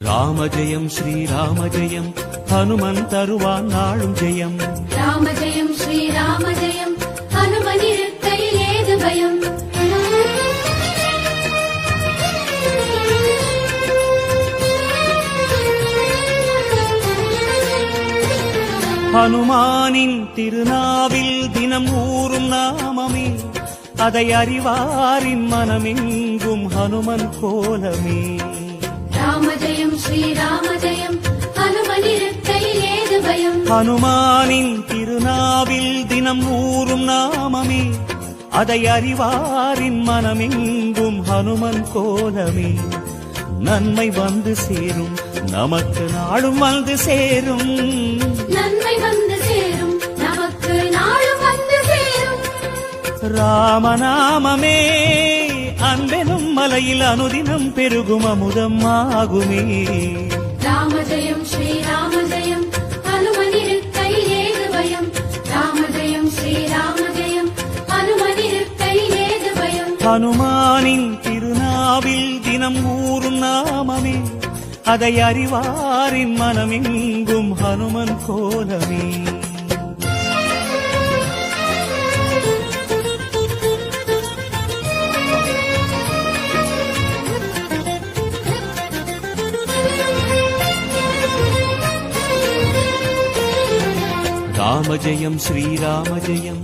ராம ஜெயம் ஸ்ரீராம ஜெயம் ஹனுமன் தருவான் நாளும் ஜெயம். ராம ஜெயம் ஸ்ரீராம ஜெயம் ஹனுமன் இருக்கையில் ஏது பயம். ஹனுமானின் திருநாவில் தினம் ஊறும் நாமமே, அதை அறிவாரின் மனமெங்கும் ஹனுமன் கோலமே. ராம ஜெயம் ஸ்ரீராம ஜெயம் ஹனுமன் இருக்கையில் ஏது பயம். ஹனுமானின் திருநாவில் தினம் ஊறும் நாமமே, அதை அறிவாரின் மனமெங்கும் ஹனுமன் கோலமே. நன்மை வந்து சேரும் நமக்கு நாளும் வந்து சேரும். நன்மை வந்து சேரும் நமக்கு நாளும் வந்து சேரும். ராமநாமமே அன்பெனும் மலையில் அனுதினம் பெருகும் அமுதம் ஆகுமே. ராம ஜெயம் ஸ்ரீராம ஜெயம் ஹனுமன் இருக்கையில் ஏது பயம். ராம ஜெயம் ஸ்ரீராம ஜெயம் ஹனுமன் இருக்கையில் ஏது பயம். ஹனுமானின் திருநாவில் தினம் ஊறும் நாமமே, அதை அறிவாரின் மனமெங்கும் ஹனுமன் கோலமே. ராம ஜெயம் ஸ்ரீராம ஜெயம்